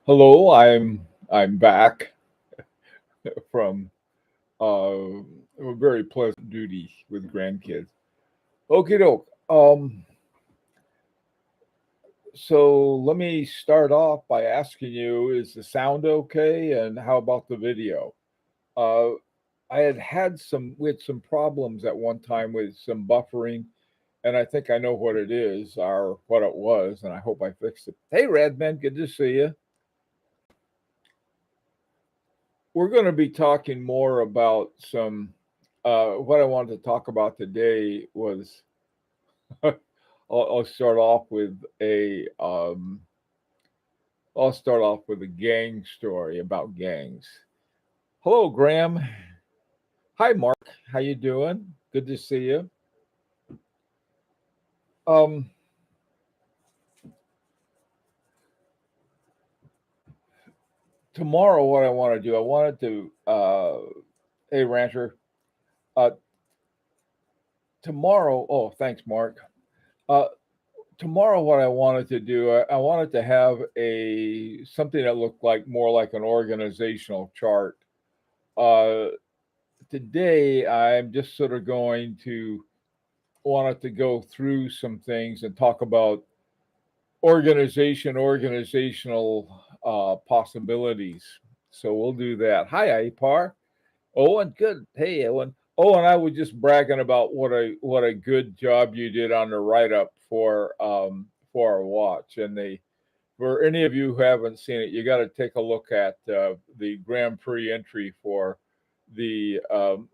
Hello, I'm back from a very pleasant duty with grandkids. Okie doke. So let me start off by asking you: is the sound okay, and how about the video? Uh, I we had some problems at one time with some buffering, and I think I know what it is or what it was, and I hope I fixed it. Hey, Redman, good to see you. We're going to be talking more about some. What I wanted to talk about today was I'll start off with a I'll start off with a gang story about gangs. Hello, Graham. Hi, Mark. How you doing? Good to see you. Um, Tomorrow, what I want to do, I wanted to. Hey, Rancher. Uh, Tomorrow. Oh, thanks, Mark. Uh, Tomorrow, what I wanted to do, I wanted to have a something that looked like more like an organizational chart. Uh, Today, I'm just sort of going to wanted to go through some things and talk about organizational possibilities. So we'll do that. Hi, Ipar. Owen, good. Hey, Owen. Oh, and I was just bragging about what a good job you did on the write up for our watch. And the for any of you who haven't seen it, you got to take a look at the Grand Prix entry for the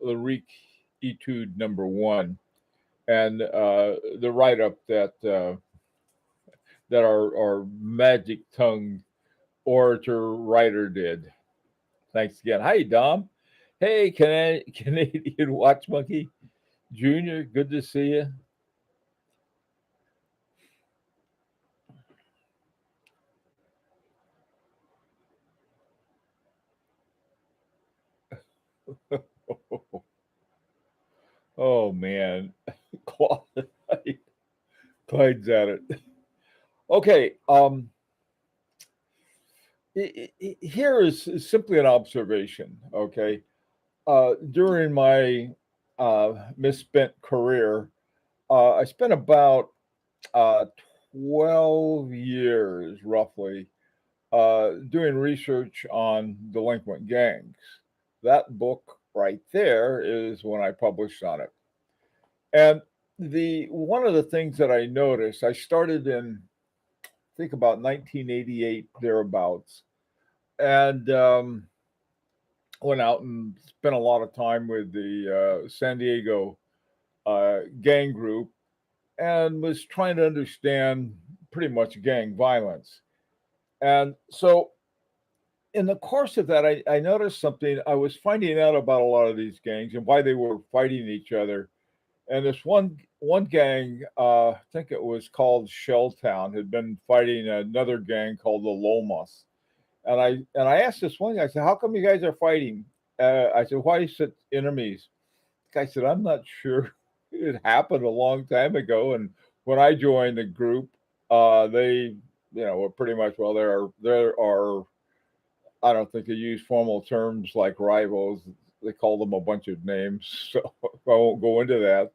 Lyrique Etude number one, and the write up that our magic tongue orator writer did. Thanks again. Hi, Dom. Hey, Canadian Watch Monkey Junior. Good to see you. Oh man, Clyde, Clyde's at it. Okay, here is simply an observation. Okay, during my misspent career, I spent about uh, 12 years roughly doing research on delinquent gangs. That book right there is when I published on it. And the one of the things that I noticed, I started in I think about 1988 thereabouts, and went out and spent a lot of time with the San Diego gang group, and was trying to understand pretty much gang violence. And so, in the course of that, I noticed something. I was finding out about a lot of these gangs and why they were fighting each other. And this one gang, I think it was called Shelltown, had been fighting another gang called the Lomas. And I asked this one guy, I said, "How come you guys are fighting?" I said, "Why is it enemies?" The guy said, "I'm not sure. It happened a long time ago, and when I joined the group, they, were pretty much well. There are I don't think they use formal terms like rivals. They call them a bunch of names, so I won't go into that.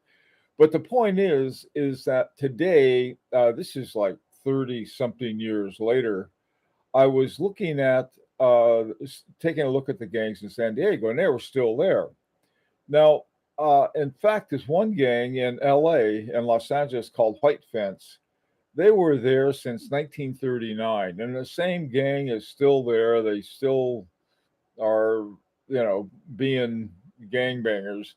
But the point is that today, this is like 30 something years later, I was looking at, taking a look at the gangs in San Diego, and they were still there. Now, in fact, there's one gang in LA and Los Angeles called White Fence. They were there since 1939, and the same gang is still there. They still are, being gangbangers.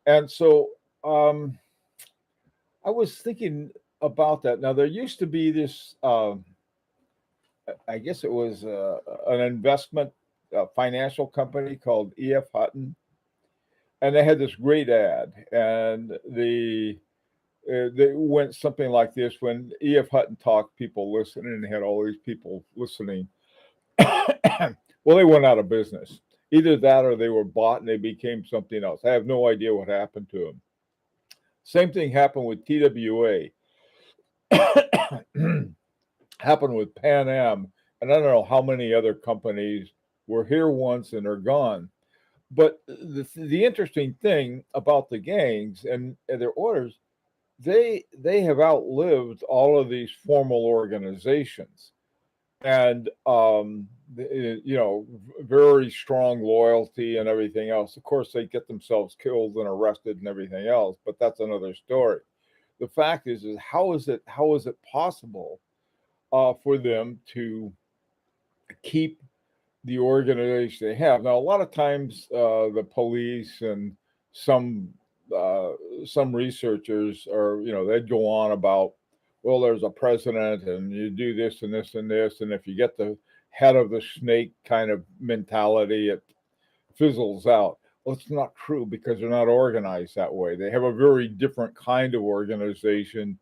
And so I was thinking about that. Now, there used to be this, I guess it was an investment financial company called EF Hutton, and they had this great ad, and they went something like this: when EF Hutton talked, people listened, and they had all these people listening. Well, they went out of business. Either that, or they were bought and they became something else. I have no idea what happened to them. Same thing happened with TWA. Happened with Pan Am and I don't know how many other companies were here once and are gone. But the interesting thing about the gangs and their orders, they have outlived all of these formal organizations, and very strong loyalty and everything else. Of course, they get themselves killed and arrested and everything else, but that's another story. The fact is how is it possible for them to keep the organization they have? Now, a lot of times, the police and some uh, some researchers are, they'd go on about, well, there's a president, and you do this and this and this, and if you get the head of the snake kind of mentality, it fizzles out. Well, it's not true because they're not organized that way. They have a very different kind of organization,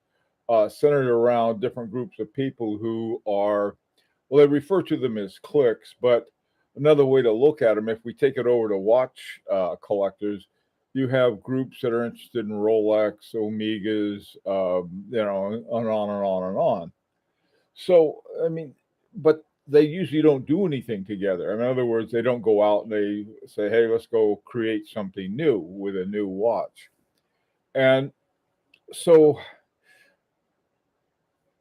centered around different groups of people who are, well, they refer to them as cliques, but another way to look at them, if we take it over to watch collectors, you have groups that are interested in Rolex, Omegas, and on and on and on. So, I mean, but they usually don't do anything together. In other words, they don't go out and they say, hey, let's go create something new with a new watch. And so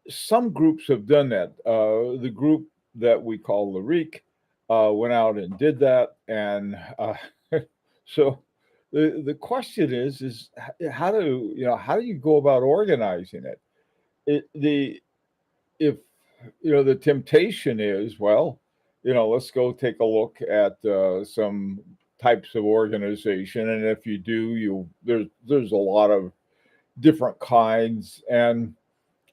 some groups have done that. The group that we call Larique went out and did that, and so the question is how do you go about organizing it? The if the temptation is, well, let's go take a look at some types of organization, and if you do, there's a lot of different kinds, and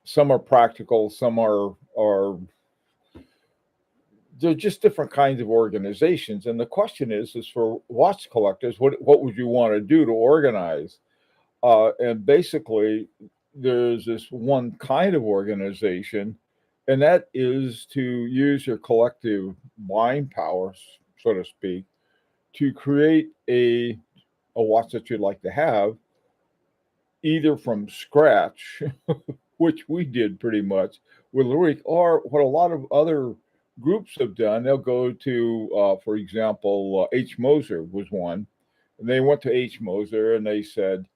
some are practical, some are they're just different kinds of organizations. And the question is for watch collectors, what would you want to do to organize? And basically, there's this one kind of organization, and that is to use your collective buying power, so to speak, to create a watch that you'd like to have, either from scratch, which we did pretty much with Larique, or what a lot of other groups have done. They'll go to, for example, H. Moser was one, and they went to H. Moser and they said,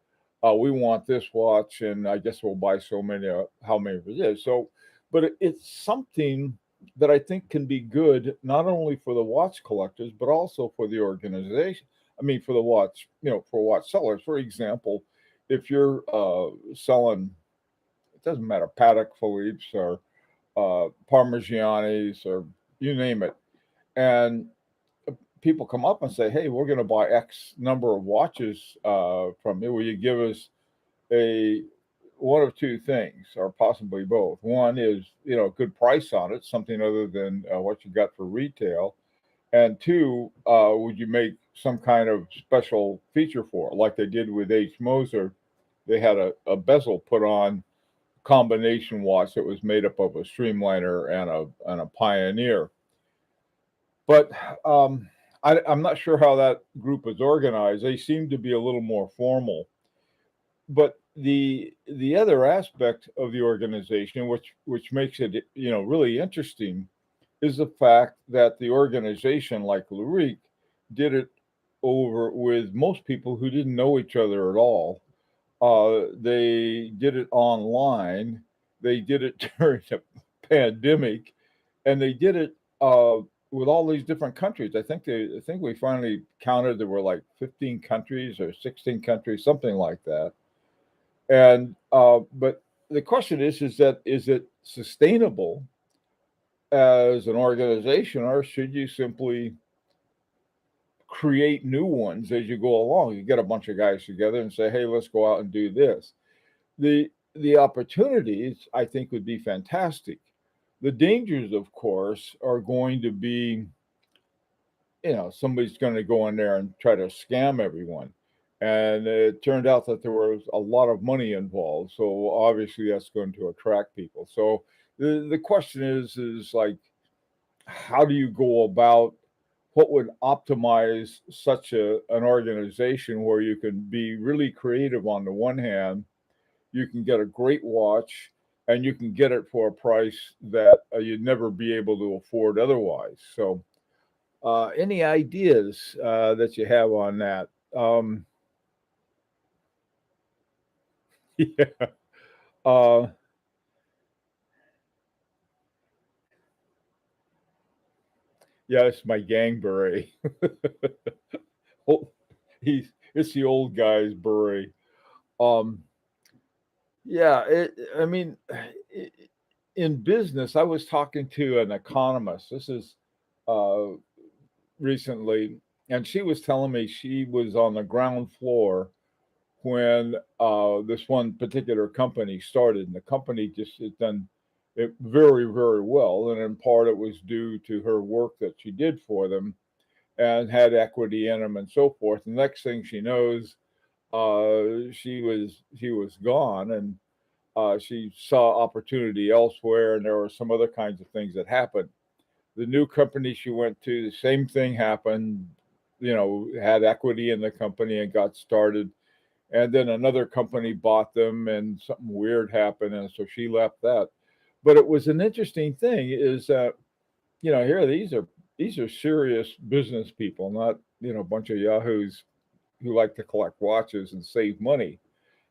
"We want this watch, and I guess we'll buy so many, how many of it is." So, but it's something that I think can be good not only for the watch collectors but also for the organization. I mean, for the watch, for watch sellers. For example, if you're selling, it doesn't matter, Patek Philippe's or Parmigiani's or you name it, and people come up and say, "Hey, we're going to buy X number of watches from you. Will you give us a one of two things, or possibly both? One is a good price on it, something other than what you got for retail, and two, would you make some kind of special feature for it, like they did with H. Moser? They had a bezel put on combination watch that was made up of a Streamliner and a Pioneer. But I'm not sure how that group is organized. They seem to be a little more formal. But the other aspect of the organization, which makes it really interesting, is the fact that the organization, like Larique, did it over with most people who didn't know each other at all. They did it online. They did it during the pandemic, and they did it with all these different countries. I think we finally counted there were like 15 countries or 16 countries, something like that. And but the question is it sustainable as an organization, or should you simply create new ones as you go along? You get a bunch of guys together and say, "Hey, let's go out and do this." The opportunities, I think, would be fantastic. The dangers, of course, are going to be, somebody's going to go in there and try to scam everyone. And it turned out that there was a lot of money involved. So obviously that's going to attract people. So the question is like, how do you go about what would optimize such an organization where you can be really creative on the one hand, you can get a great watch, and you can get it for a price that you'd never be able to afford otherwise. So, any ideas that you have on that? Yeah, uh, yeah, it's my gang beret. Oh, it's the old guy's beret. Um, yeah, I mean, I in business, I was talking to an economist. This is uh, recently, and she was telling me she was on the ground floor when this one particular company started, and the company just has done it very, very well. And in part, it was due to her work that she did for them and had equity in them and so forth. The next thing she knows, she was gone, and she saw opportunity elsewhere, and there were some other kinds of things that happened. The new company she went to, the same thing happened. Had equity in the company and got started, and then another company bought them, and something weird happened, and so she left that. But it was an interesting thing is that here these are serious business people, not a bunch of yahoos who like to collect watches and save money,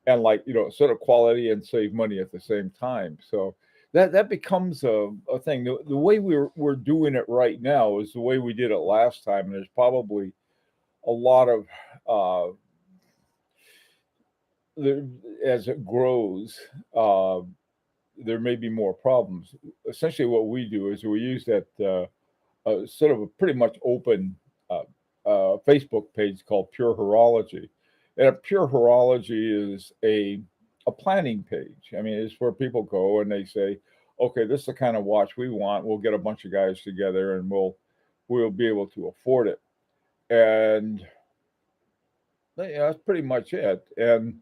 and like sort of quality and save money at the same time. So that becomes a thing. The way we're doing it right now is the way we did it last time, and there's probably a lot of uh, there, as it grows, uh, there may be more problems. Essentially, what we do is we use that sort of a pretty much open uh, Facebook page called Pure Horology, and a Pure Horology is a planning page. I mean, it's where people go and they say, "Okay, this is the kind of watch we want. We'll get a bunch of guys together, and we'll be able to afford it." And yeah, that's pretty much it. And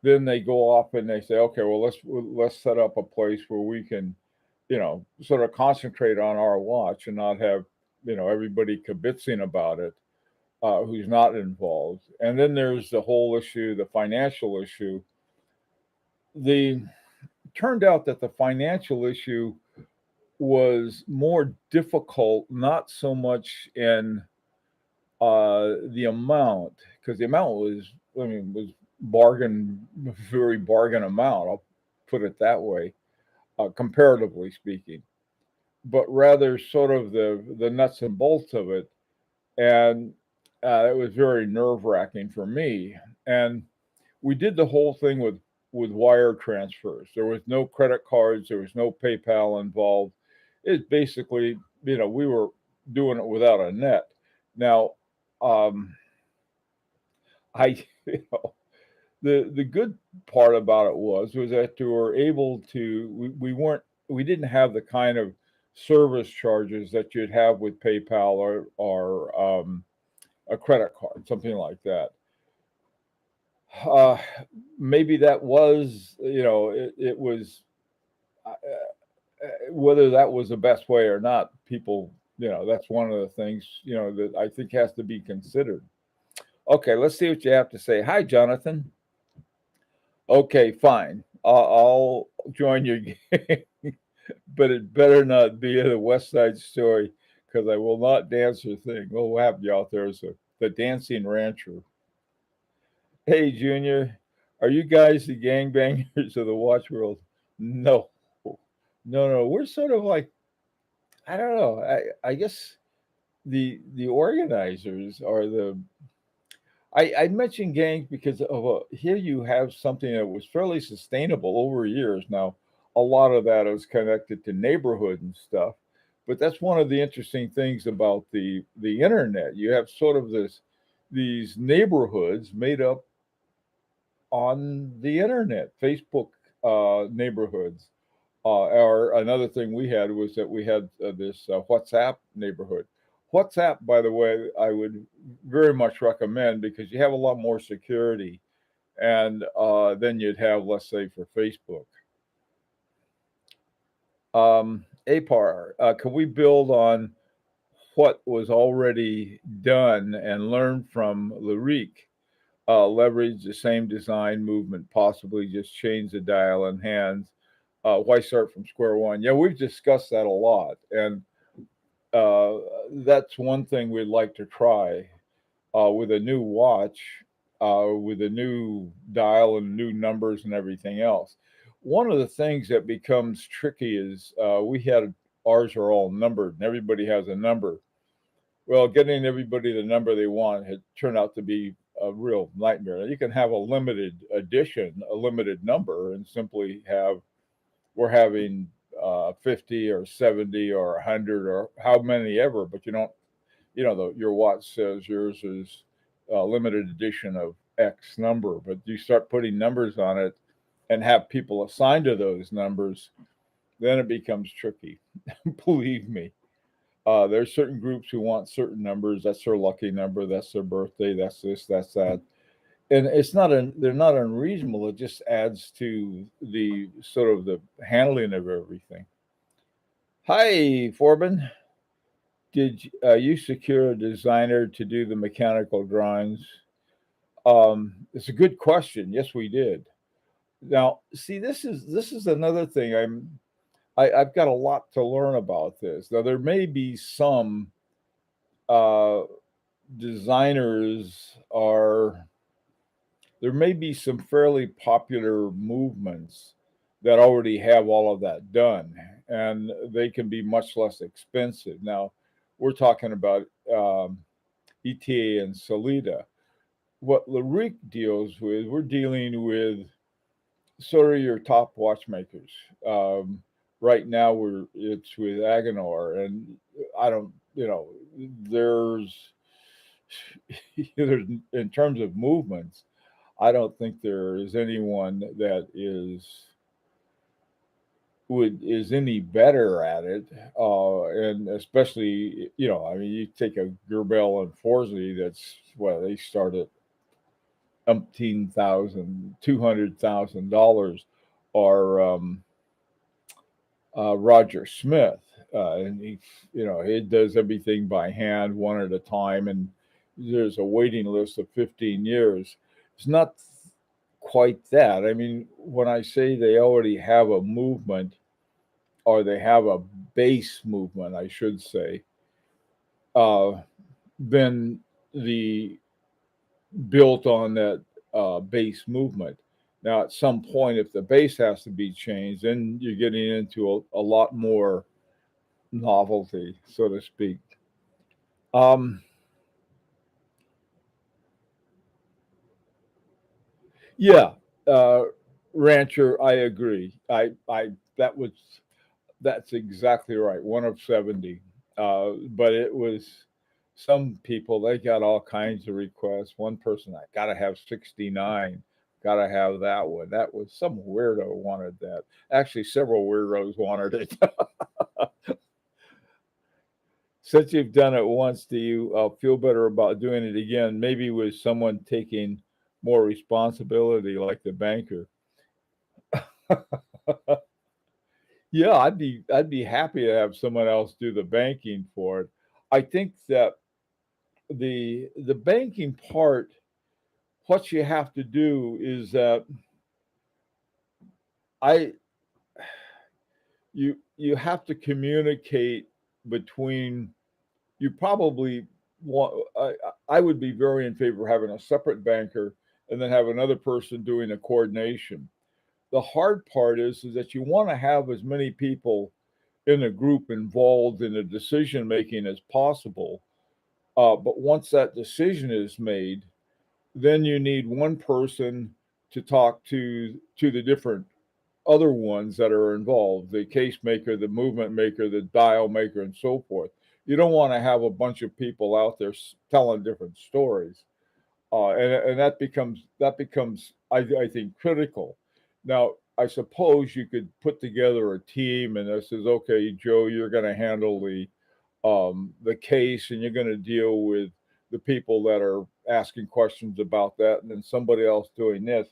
then they go off and they say, okay, well, let's set up a place where we can, sort of concentrate on our watch and not have, everybody kibitzing about it, who's not involved. And then there's the whole issue, the financial issue. The Turned out that the financial issue was more difficult, not so much in the amount, because the amount was very bargain amount. I'll put it that way, comparatively speaking, but rather sort of the nuts and bolts of it, and it was very nerve wracking for me. And we did the whole thing with wire transfers. There was no credit cards. There was no PayPal involved. It basically, we were doing it without a net. Now, um, I, the good part about it was that we were able to we didn't have the kind of service charges that you'd have with PayPal or a credit card, something like that. Uh, Maybe that was it was whether that was the best way or not. People, that's one of the things that I think has to be considered. Okay, let's see what you have to say. Hi, Jonathan. Okay, fine. I'll join your game, but it better not be the West Side Story because I will not dance or thing. Well, what happened out there is the dancing rancher. Hey, Junior, are you guys the gangbangers of the watch world? No, no. We're sort of like I don't know. I guess the organizers are the I mentioned gangs because here you have something that was fairly sustainable over years. Now, a lot of that is connected to neighborhood and stuff, but that's one of the interesting things about the internet. You have sort of these neighborhoods made up on the internet, Facebook neighborhoods. Or another thing we had was that we had this WhatsApp neighborhood. WhatsApp, by the way, I would very much recommend because you have a lot more security, and than you'd have, let's say, for Facebook. APAR, can we build on what was already done and learn from Lyric? Leverage the same design movement, possibly just change the dial and hands. Why start from square one? Yeah, we've discussed that a lot, and uh, that's one thing we'd like to try with a new watch, with a new dial and new numbers and everything else. One of the things that becomes tricky is we had ours are all numbered, and everybody has a number. Well, getting everybody the number they want had turned out to be a real nightmare. You can have a limited edition, a limited number, and simply have we're having 50 or 70 or 100 or how many ever, but you don't, your watch says yours is a limited edition of X number, but you start putting numbers on it and have people assigned to those numbers, then it becomes tricky. Believe me. There's certain groups who want certain numbers. That's their lucky number. That's their birthday. That's this. That's that. And they're not unreasonable. It just adds to the sort of the handling of everything. Hi, Forbin. Did you secure a designer to do the mechanical drawings? It's a good question. Yes, we did. Now, see, this is another thing. I've got a lot to learn about this. Now, there may be some uh, designers are there may be some fairly popular movements that already have all of that done, and they can be much less expensive. Now, we're talking about ETA and Solida. What Larique deals with, we're dealing with sort of your top watchmakers. Right now, it's with Agenor, and I don't, there's, there's in terms of movements, I don't think there is anyone that is any better at it, and especially I mean, you take a Gerbel and Forsey, that's well, they start at umpteen thousand, $200,000, or Roger Smith, and he does everything by hand, one at a time, and there's a waiting list of 15 years. It's not quite that. I mean, when I say they already have a movement, or they have a base movement, I should say, uh, then the built on that base movement. Now, at some point, if the base has to be changed, then you're getting into a lot more novelty, so to speak. Um, yeah, uh, Rancher, I agree. That's exactly right. One of 70. But it was some people, they got all kinds of requests. One person, I got to have 69, got to have that one. That was some weirdo wanted that. Actually, several weirdos wanted it. Since you've done it once, do you feel better about doing it again? Maybe with someone taking more responsibility, like the banker. Yeah, I'd be happy to have someone else do the banking for it. I think that the banking part, what you have to do is that I you have to communicate between you probably want I would be very in favor of having a separate banker and then have another person doing the coordination. The hard part is that you want to have as many people in a group involved in the decision making as possible. But once that decision is made, then you need one person to talk to the different other ones that are involved, the case maker, the movement maker, the dial maker, and so forth. You don't want to have a bunch of people out there telling different stories, and that becomes I think critical. Now, I suppose you could put together a team, and that says, okay, Joe, you're going to handle the case, and you're going to deal with the people that are asking questions about that, and then somebody else doing this.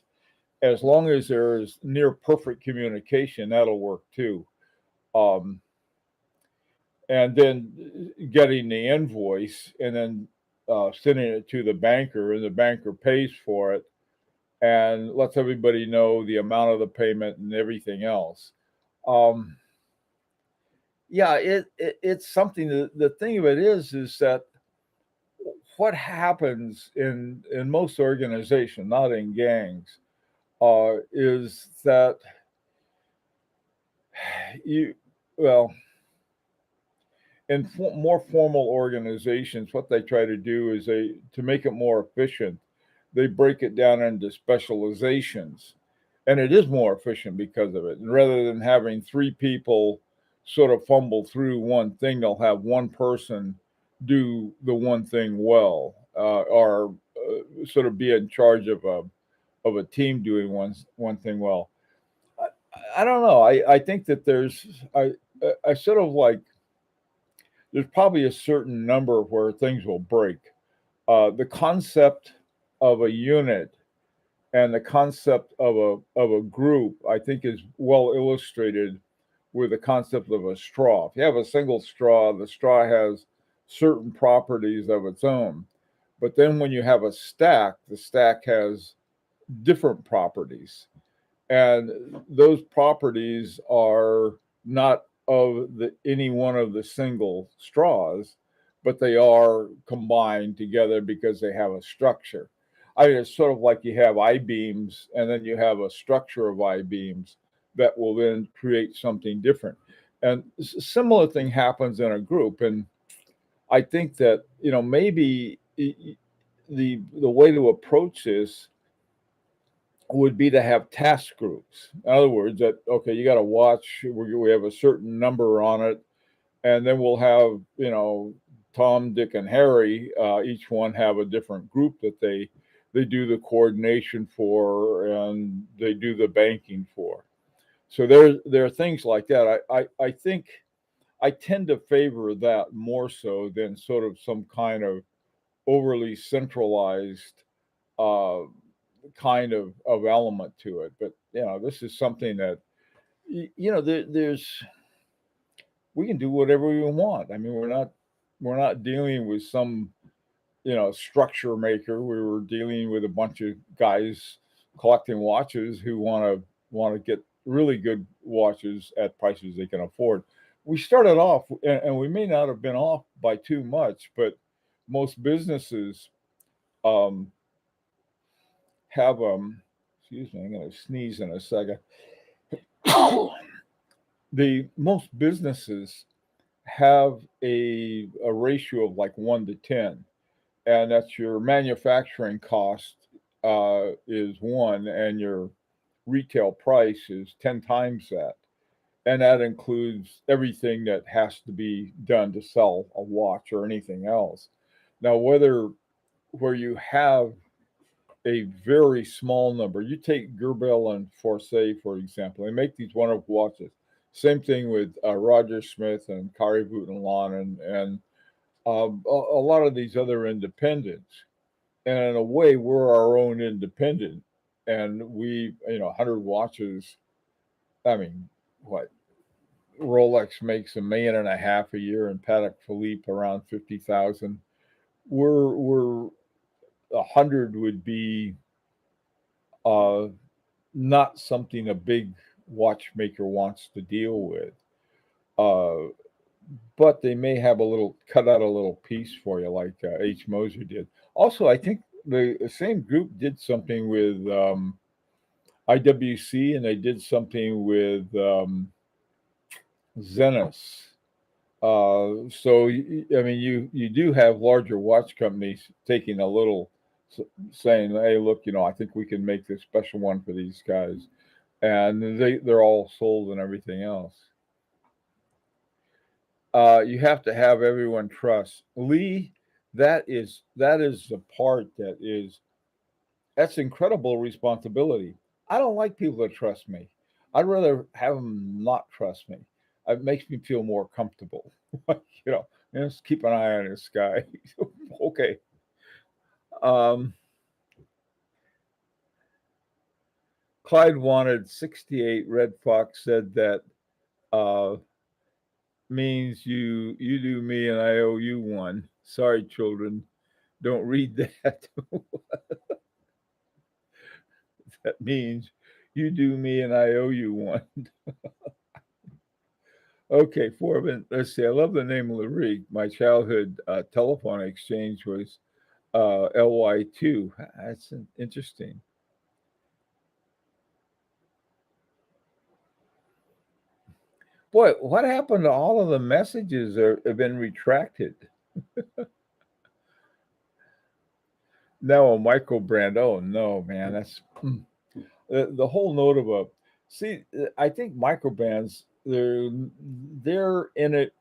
As long as there is near perfect communication, that'll work too. Um, and then getting the invoice and then sending it to the banker, and the banker pays for it and lets everybody know the amount of the payment and everything else. Um, yeah, it's something. The thing of it is that what happens in most organizations, not in gangs, is that you well in more formal organizations, what they try to do is they to make it more efficient, they break it down into specializations, and it is more efficient because of it. And rather than having three people sort of fumble through one thing, they'll have one person do the one thing well, or sort of be in charge of a team doing one thing well. I don't know. I think that I sort of like there's probably a certain number where things will break. The concept of a unit and the concept of a group, I think, is well illustrated with the concept of a straw. If you have a single straw, the straw has certain properties of its own. But then when you have a stack, the stack has different properties, and those properties are not of any one of the single straws, but they are combined together because they have a structure. I mean, it's sort of like you have I beams, and then you have a structure of I beams that will then create something different. And similar thing happens in a group, and I think that maybe the way to approach this would be to have task groups. In other words, that okay, you got to watch. We have a certain number on it, and then we'll have Tom, Dick, and Harry. Each one have a different group that they do the coordination for and they do the banking for. So there are things like that. I think I tend to favor that more so than sort of some kind of overly centralized uh, kind of element to it. But this is something that there's we can do whatever we want. I mean, we're not dealing with some structure maker. We were dealing with a bunch of guys collecting watches who want to get really good watches at prices they can afford. We started off, and we may not have been off by too much, but most businesses um, have excuse me, I'm going to sneeze in a second. The most businesses have a ratio of like 1 to 10, and that's your manufacturing cost is one, and your retail price is 10 times that, and that includes everything that has to be done to sell a watch or anything else. Now, where you have a very small number. You take Gerbil and Forsay, for example. They make these wonderful watches. Same thing with Roger Smith and Kari Vuitton and a lot of these other independents. And in a way, we're our own independent. And we, 100 watches. I mean, what? Rolex makes $1.5 million a year, and Patek Philippe around 50,000. We're 100 would be uh, not something a big watchmaker wants to deal with. Uh, but they may have a little cut out a little piece for you, like H. Moser did. Also, I think the same group did something with IWC, and they did something with Zenith. I mean, you do have larger watch companies taking a little, saying, "Hey, look, I think we can make this special one for these guys," and they're all sold and everything else. You have to have everyone trust Lee. That is the part that's incredible responsibility. I don't like people to trust me. I'd rather have them not trust me. It makes me feel more comfortable. you know, just keep an eye on this guy. Okay. Um, Clyde wanted 68. Red Fox said that uh, means you do me and I owe you one. Sorry, children. Don't read that. That means you do me and I owe you one. Okay, Forbin, let's see. I love the name Larique. My childhood telephone exchange was LY2. That's interesting. Boy, what happened to all of the messages that have been retracted? No, a micro brand. Oh no, man, that's the whole note of a. See, I think micro brands they're in it,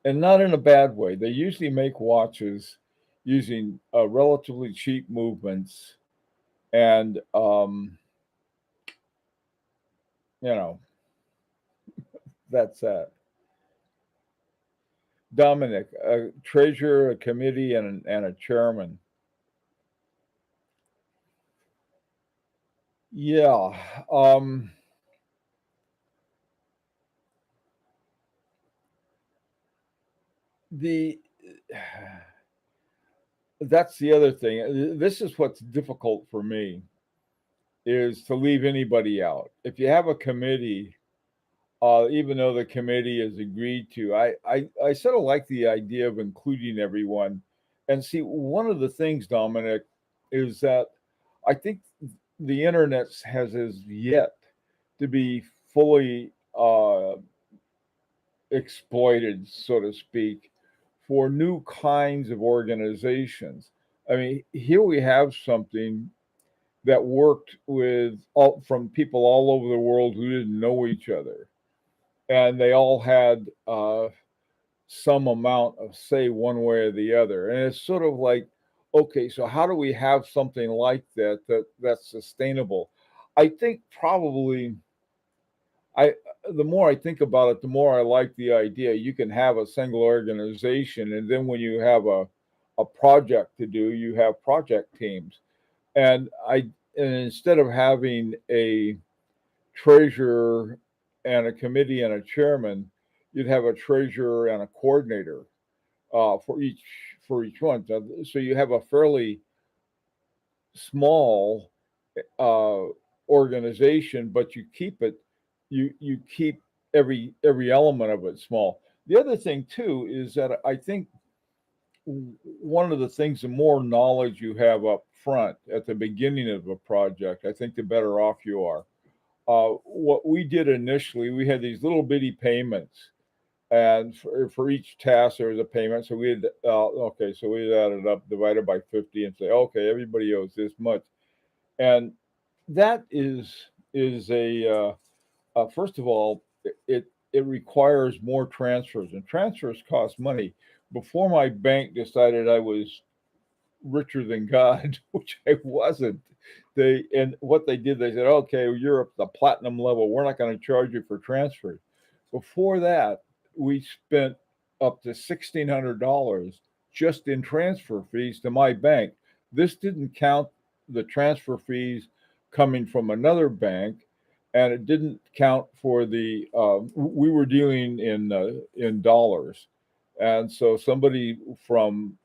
and not in a bad way. They usually make watches using relatively cheap movements, and you know that's that. Dominic, a treasurer, a committee, and a chairman. Yeah, um, the that's the other thing. This is what's difficult for me is to leave anybody out. If you have a committee, even though the committee has agreed to, I sort of like the idea of including everyone. And see, one of the things, Dominic, is that I think the internet has yet to be fully exploited, so to speak, for new kinds of organizations. I mean, here we have something that worked with all from people all over the world who didn't know each other, and they all had some amount of say one way or the other. And it's sort of like, okay, so how do we have something like that's sustainable? I think probably I the more I think about it, the more I like the idea. You can have a single organization, and then when you have a project to do, you have project teams. And and instead of having a treasurer and a committee and a chairman, you'd have a treasurer and a coordinator for each one. So you have a fairly small uh, organization, but you keep every element of it small. The other thing too is that I think one of the things, the more knowledge you have up front at the beginning of a project, I think the better off you are. What we did initially, we had these little bitty payments, and for each task there was a payment. So we had okay, so we added up, divided by 50, and say, okay, everybody owes this much, and that is first of all, it requires more transfers, and transfers cost money. Before my bank decided I was richer than God, which I wasn't. And what they did, they said, okay, you're up the platinum level. We're not going to charge you for transfers. Before that, we spent up to $1,600 just in transfer fees to my bank. This didn't count the transfer fees coming from another bank, and it didn't count for the. We were dealing in dollars, and so somebody from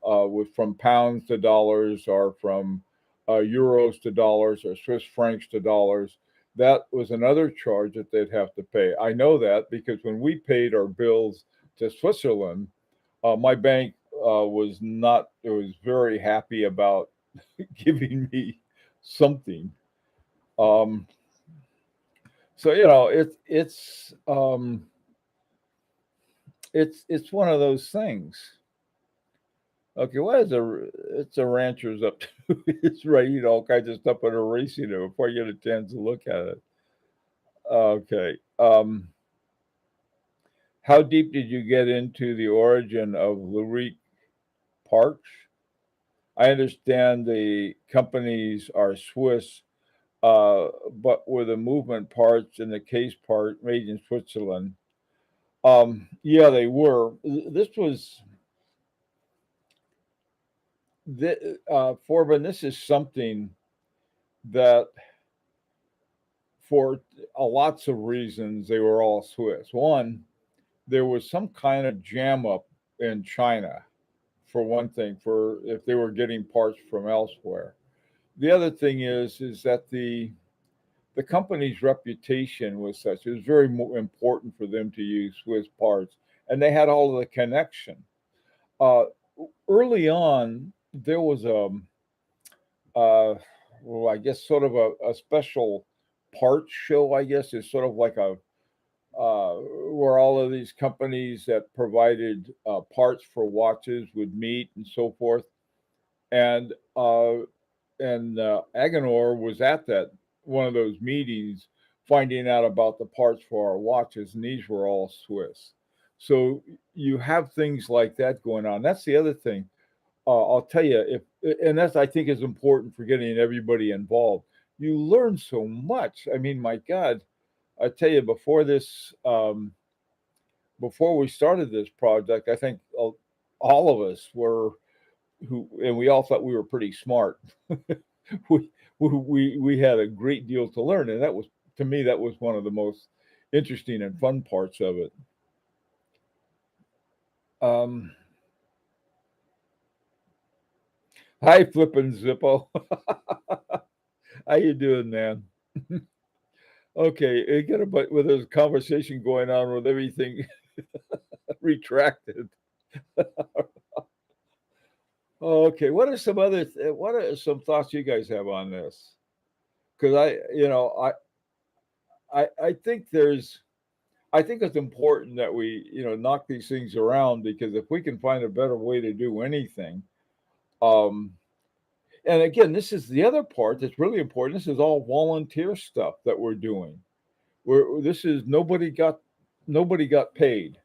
pounds to dollars, or from euros to dollars, or Swiss francs to dollars, that was another charge that they'd have to pay. I know that because when we paid our bills to Switzerland, my bank was not. It was very happy about giving me something. Um, so it's one of those things. Okay, what is it's a rancher's up to? It's writing all kinds of stuff and erasing it before you get a chance to look at it. Okay. How deep did you get into the origin of Lurique parts? I understand the companies are Swiss, but were the movement parts and the case part made in Switzerland? Yeah, they were. This was Forbin. This is something that for lots of reasons, they were all Swiss. One, there was some kind of jam up in China, for one thing, for if they were getting parts from elsewhere. The other thing is that the the company's reputation was such, it was very important for them to use Swiss parts, and they had all of the connection. Uh, Early on, there was uh, well, I guess sort of a special parts show. I guess is sort of like a where all of these companies that provided parts for watches would meet and so forth. And Agenor was at that one of those meetings, finding out about the parts for our watches, and these were all Swiss. So you have things like that going on. That's the other thing. I'll tell you, if and that's I think is important for getting everybody involved. You learn so much. I mean, my God, I tell you, before we started this project, I think all of us were and we all thought we were pretty smart. we, we had a great deal to learn, and that was to me that was one of the most interesting and fun parts of it. Um, Hi, flippin' Zippo. How you doing, man? Okay, it got a but with a conversation going on with everything retracted. Okay, what are some thoughts you guys have on this? Because I think I think it's important that we knock these things around, because if we can find a better way to do anything, um, and again, this is the other part that's really important. This is all volunteer stuff that we're doing. This is nobody got paid,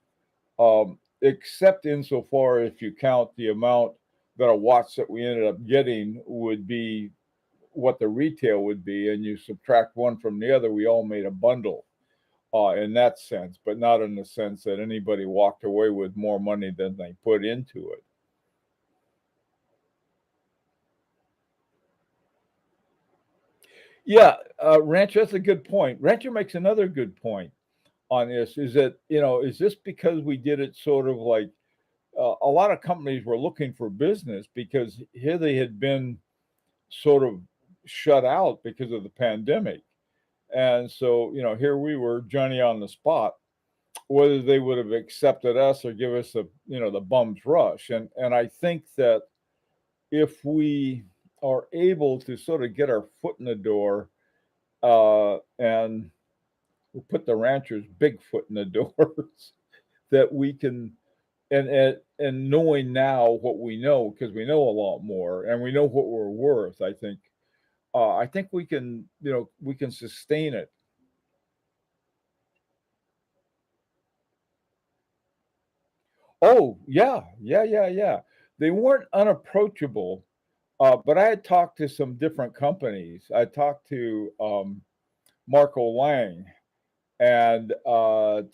except insofar if you count the amount that a watch that we ended up getting would be what the retail would be, and you subtract one from the other, we all made a bundle in that sense, but not in the sense that anybody walked away with more money than they put into it. Yeah, Rancher, that's a good point. Rancher makes another good point on this. Is that is this because we did it sort of like a lot of companies were looking for business because here they had been sort of shut out because of the pandemic. And so, here we were, Johnny on the spot, whether they would have accepted us or give us the bum's rush. And I think that if we are able to sort of get our foot in the door, and we'll put the ranchers' big foot in the doors, that we can, and knowing now what we know, because we know a lot more and we know what we're worth, I think we can sustain it. Oh, yeah, yeah, yeah, yeah. They weren't unapproachable, but I had talked to some different companies. I talked to Marco Lang and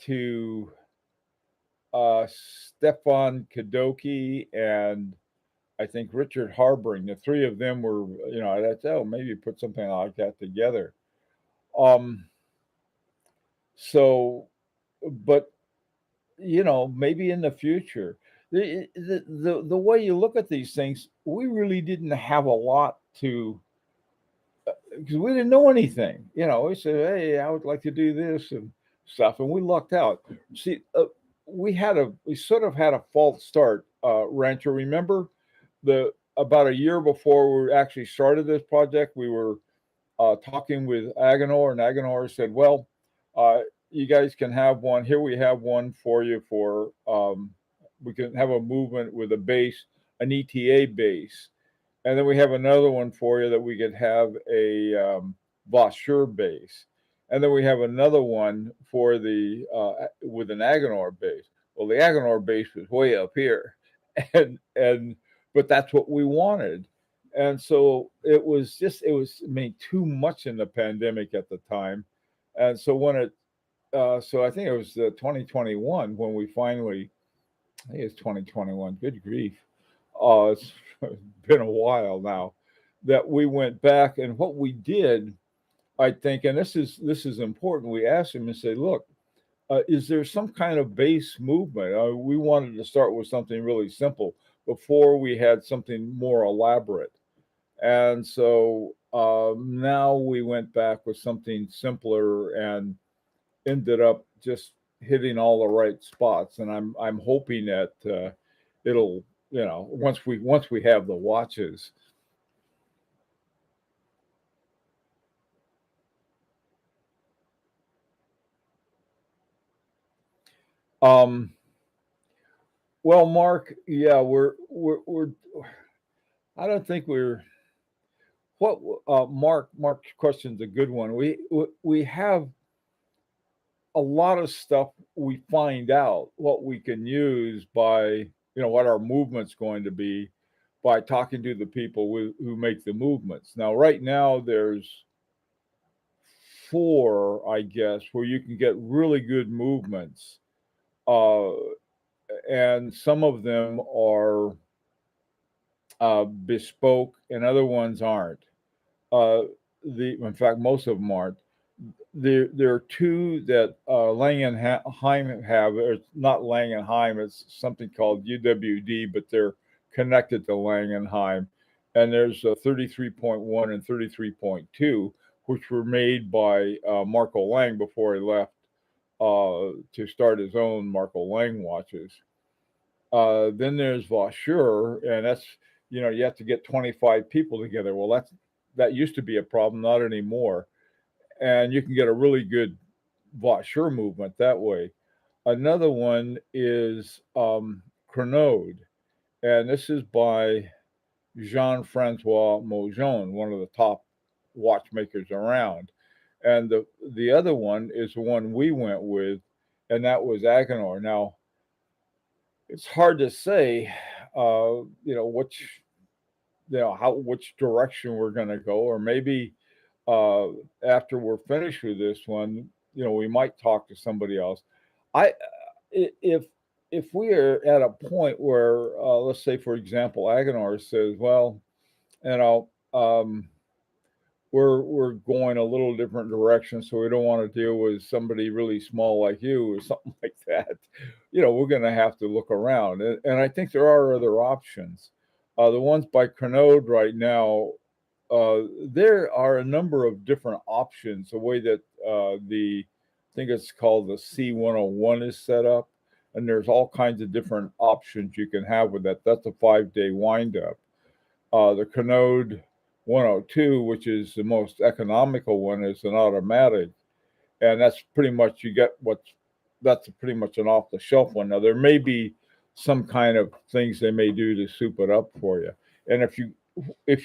to Stefan Kadoki and I think Richard Harbring. The three of them were, I thought, oh, maybe put something like that together. Um, so, but maybe in the future. The way you look at these things, we really didn't have a lot to, because we didn't know anything. We said, "Hey, I would like to do this and stuff," and we lucked out. See, we sort of had a false start, Rancher. Remember the about a year before we actually started this project, we were talking with Agenor, and Agenor said, "Well, you guys can have one. Here we have one for you for we can have a movement with a base, an ETA base, and then we have another one for you that we could have a Vossure base, and then we have another one for the with an Agenor base. Well, the Agenor base was way up here, and but that's what we wanted." And so it was made too much in the pandemic at the time. And so so I think it was 2021 when we finally, I think it's 2021, good grief. It's been a while now that we went back, and what we did, I think, and this is important. We asked him and say, look, is there some kind of base movement? We wanted to start with something really simple before we had something more elaborate. And so Now we went back with something simpler and ended up just hitting all the right spots. And I'm hoping that it'll, once we have the watches. Um, well, Mark, yeah, we're I don't think we're what Mark's question's a good one. We have a lot of stuff we find out what we can use by what our movement's going to be by talking to the people who make the movements. Now, right now, there's four, I guess, where you can get really good movements, uh, and some of them are bespoke, and other ones aren't. Uh, in fact, most of them aren't. There are two that Langenheim have. It's not Langenheim. It's something called UWD, but they're connected to Langenheim. And there's a 33.1 and 33.2, which were made by Marco Lang before he left to start his own Marco Lang watches. Then there's Vaucheur, and that's you have to get 25 people together. Well, that used to be a problem, not anymore, and you can get a really good Vaucheur movement that way. Another one is Crenode, and this is by Jean-Francois Mojon, one of the top watchmakers around. And the other one is the one we went with, and that was Agenor. Now, it's hard to say, which which direction we're going to go, or maybe uh, after we're finished with this one, we might talk to somebody else. I if we are at a point where, let's say, for example, Agenor says, well, you know, um, we're going a little different direction, so we don't want to deal with somebody really small like you or something like that. We're going to have to look around, and I think there are other options. The ones by Crenode right now, there are a number of different options. The way that I think it's called the C101 is set up, and there's all kinds of different options you can have with that. That's a 5-day windup. The Crenode 102, which is the most economical one, is an automatic, and that's pretty much that's pretty much an off the shelf one. Now there may be some kind of things they may do to soup it up for you, and if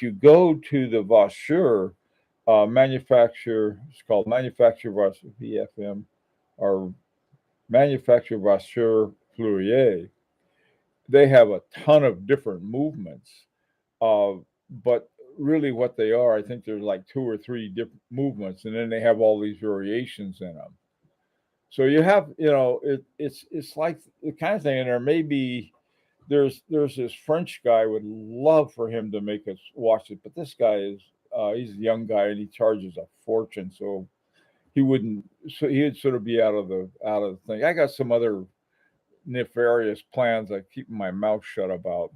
you go to the Vaucheur it's called Manufacture Vaucheur VFM or Manufacture Vaucheur Fleurier. They have a ton of different movements, uh, but really what they are, I think there's like two or three different movements, and then they have all these variations in them. So you have, it's like the kind of thing, and there may be there's this French guy would love for him to make us watch it, but this guy is he's a young guy and he charges a fortune, so he wouldn't. So he'd sort of be out of the thing. I got some other nefarious plans I keep my mouth shut about.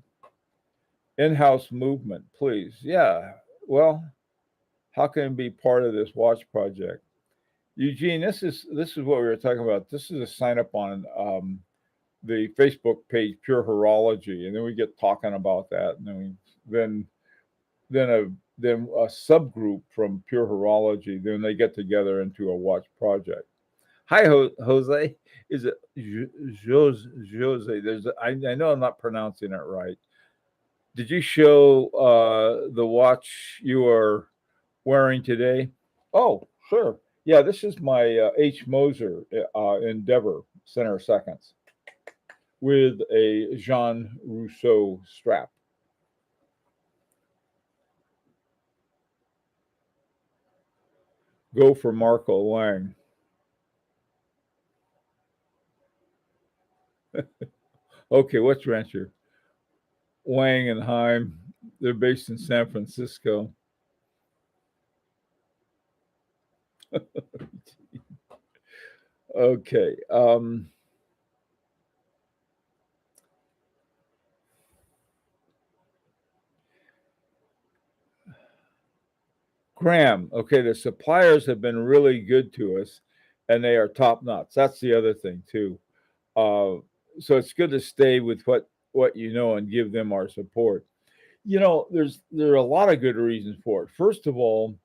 In-house movement, please. Yeah. Well, how can it be part of this watch project? Eugene, this is what we were talking about. This is a sign up on the Facebook page, Pure Horology, and then we get talking about that, and then a then a subgroup from Pure Horology. Then they get together into a watch project. Hi, Jose. Is it Jose? I know I'm not pronouncing it right. Did you show the watch you are wearing today? Oh, sure. Yeah, this is my H. Moser Endeavor center seconds with a Jean Rousseau strap. Go for Marco Lang. Okay, what's Rancher? Wang and Heim. They're based in San Francisco. Okay. Graham, okay, the suppliers have been really good to us, and they are top notch. That's the other thing too. Uh, so it's good to stay with what you know and give them our support. There are a lot of good reasons for it. First of all,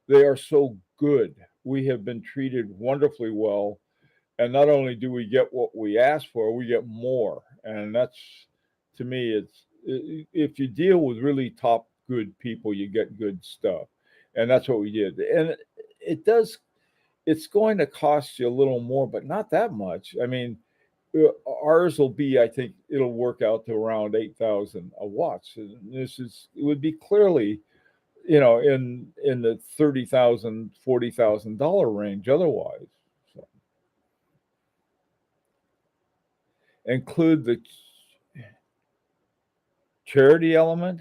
they are so good. We have been treated wonderfully well, and not only do we get what we ask for, we get more. And that's, to me, if you deal with really top good people, you get good stuff, and that's what we did. And it does. It's going to cost you a little more, but not that much. I mean, ours will be, I think it'll work out to around 8,000 a watch. And it would be clearly, in the 30,000, $40,000 range otherwise. So include the charity element,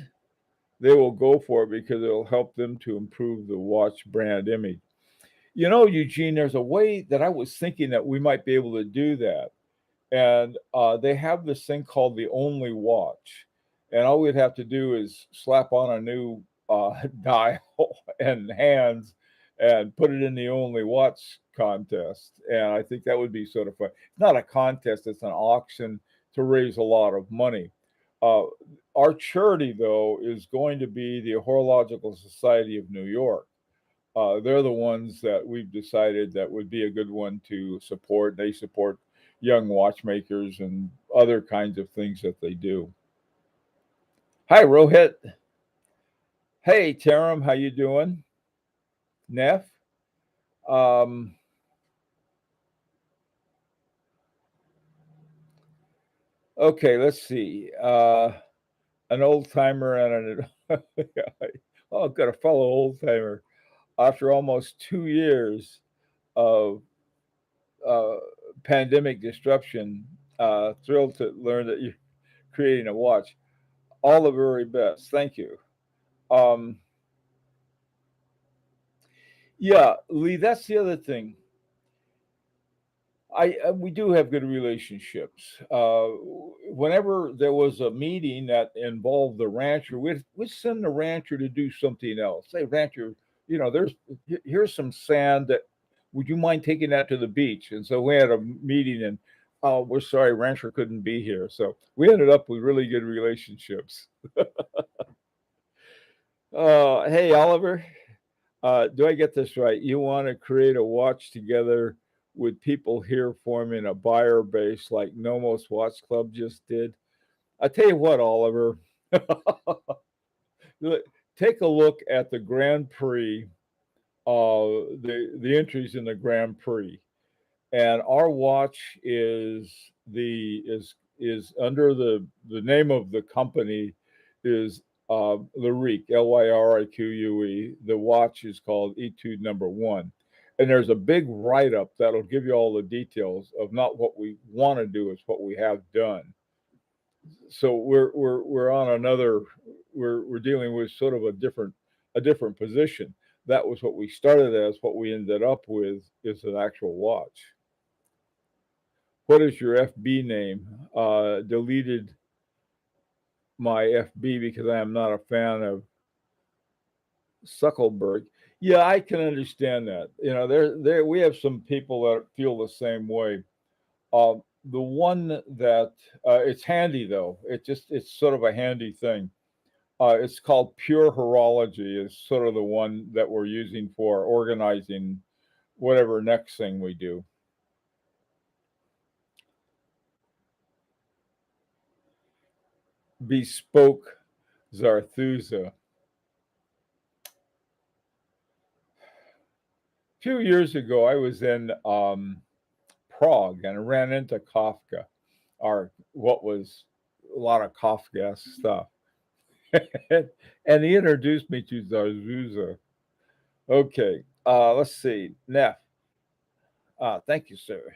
they will go for it because it'll help them to improve the watch brand image. Eugene, there's a way that I was thinking that we might be able to do that. And they have this thing called the Only Watch, and all we'd have to do is slap on a new dial and hands and put it in the Only Watch contest. And I think that would be sort of fun. It's not a contest; it's an auction to raise a lot of money. Uh, our charity, though, is going to be the Horological Society of New York. They're the ones that we've decided that would be a good one to support. They support young watchmakers and other kinds of things that they do. Hi, Rohit. Hey, Taram, how you doing? Neff. Um, okay, let's see. An old timer and an oh, got a fellow old timer. After almost 2 years of uh, pandemic disruption, thrilled to learn that you're creating a watch. All the very best. Thank you. Um, yeah, Lee, that's the other thing. We do have good relationships. Whenever there was a meeting that involved the rancher, we'd send the rancher to do something else. Say, rancher, here's some sand that would you mind taking that to the beach? And so we had a meeting, and oh, we're sorry, rancher couldn't be here. So we ended up with really good relationships. Hey, Oliver. Do I get this right? You want to create a watch together with people here forming a buyer base like Nomos Watch Club just did? I tell you what, Oliver, take a look at the Grand Prix, the entries in the Grand Prix, and our watch is under the name of the company is Lyrique, Lyrique. The watch is called Etude Number One, and there's a big write up that'll give you all the details of not what we want to do, it's what we have done. So we're on another. We're dealing with sort of a different position. That was what we started as. What we ended up with is an actual watch. What is your FB name? Deleted my FB because I am not a fan of Suckelberg. Yeah, I can understand that. There we have some people that feel the same way. The one that it's handy though. It's sort of a handy thing. It's called Pure Horology. Is sort of the one that we're using for organizing whatever next thing we do. Bespoke Zarthuza. A few years ago, I was in Prague and I ran into Kafka, or what was a lot of Kafka stuff. And he introduced me to Zarzuza. Okay, let's see. Neff. Thank you, sir.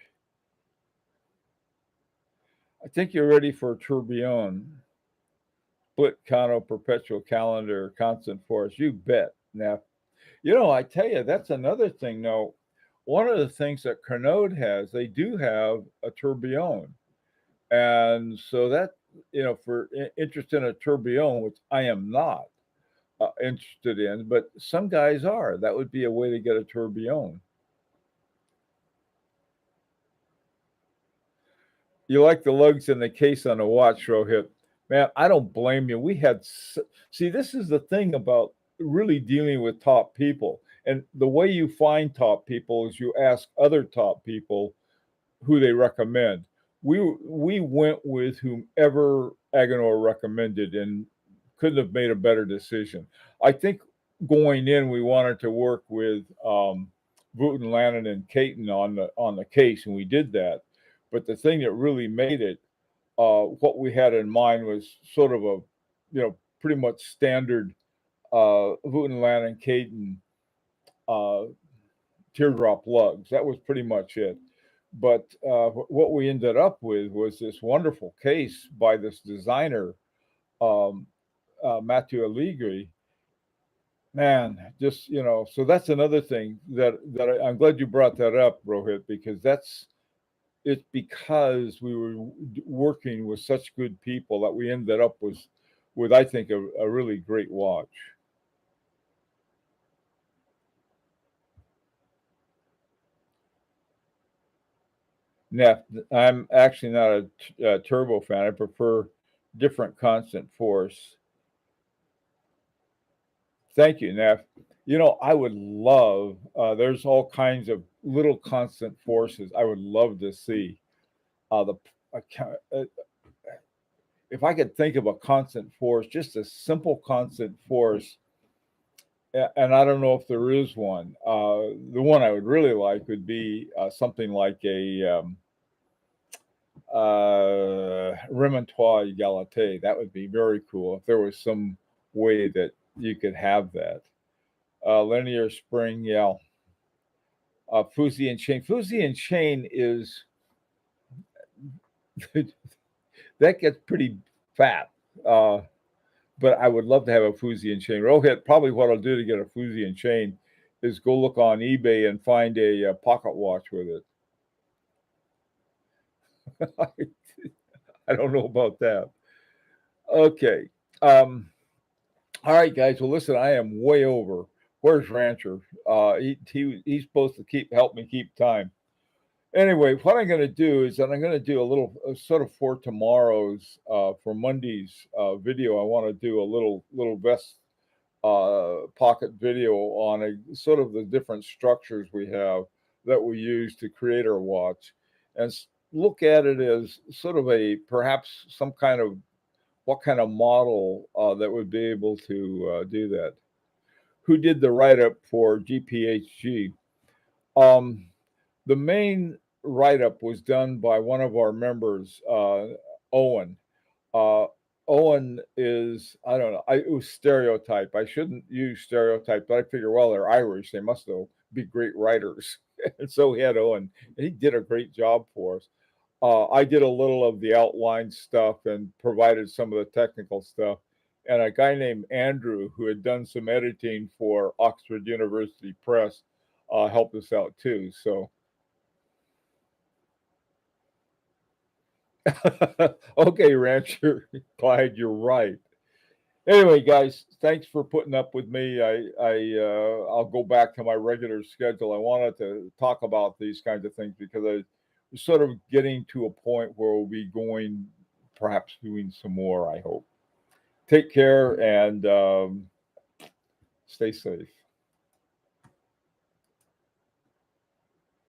I think you're ready for a tourbillon. Split Kano perpetual calendar, constant force. You bet, Neff. I tell you, that's another thing. Though, one of the things that Carnot has, they do have a tourbillon, and so that for interest in a tourbillon, which I am not, interested in, but some guys are. That would be a way to get a tourbillon. You like the lugs in the case on a watch, Rohit. Man, I don't blame you. See, this is the thing about really dealing with top people. And the way you find top people is you ask other top people who they recommend. We went with whomever Agenor recommended and couldn't have made a better decision. I think going in, we wanted to work with Wooten, Lannon, and Caton on the case, and we did that. But the thing that really made it, what we had in mind was sort of a, pretty much standard Wooten, Lannon, Caton uh, teardrop lugs. That was pretty much it. But what we ended up with was this wonderful case by this designer, um, Matthew Allegri. Man, just so that's another thing that I'm glad you brought that up, Rohit, because it's because we were working with such good people that we ended up with I think a really great watch. Neff, I'm actually not a turbo fan. I prefer different constant force. Thank you, Neff. I would love, there's all kinds of little constant forces I would love to see. The uh, uh, If I could think of a constant force, just a simple constant force, and I don't know if there is one. The one I would really like would be something like a Remontois Egalite. That would be very cool if there was some way that you could have that. Linear spring, yeah. Fusee and chain. Fusee and chain is that gets pretty fat. Uh, but I would love to have a Fusee and chain. Rohit, probably what I'll do to get a Fusee and chain is go look on eBay and find a pocket watch with it. I don't know about that. Okay. All right, guys. Well, listen, I am way over. Where's Rancher? He's supposed to help me keep time. Anyway, what I'm going to do is that I'm going to do a little sort of for tomorrow's for Monday's video. I want to do a little vest pocket video on a sort of the different structures we have that we use to create our watch, and look at it as sort of a perhaps some kind of what kind of model that would be able to do that. Who did the write up for GPHG? Um, the main write up was done by one of our members, Owen. Uh, Owen is, I don't know, it was stereotype. I shouldn't use stereotype, but I figure, well, they're Irish. They must be great writers. And so we had Owen, and he did a great job for us. I did a little of the outline stuff and provided some of the technical stuff. And a guy named Andrew, who had done some editing for Oxford University Press, helped us out too. So, okay, Rancher, Clyde, you're right. Anyway, guys, thanks for putting up with me. I'll go back to my regular schedule. I wanted to talk about these kinds of things because I was sort of getting to a point where we'll be going, perhaps doing some more. I hope. Take care and stay safe.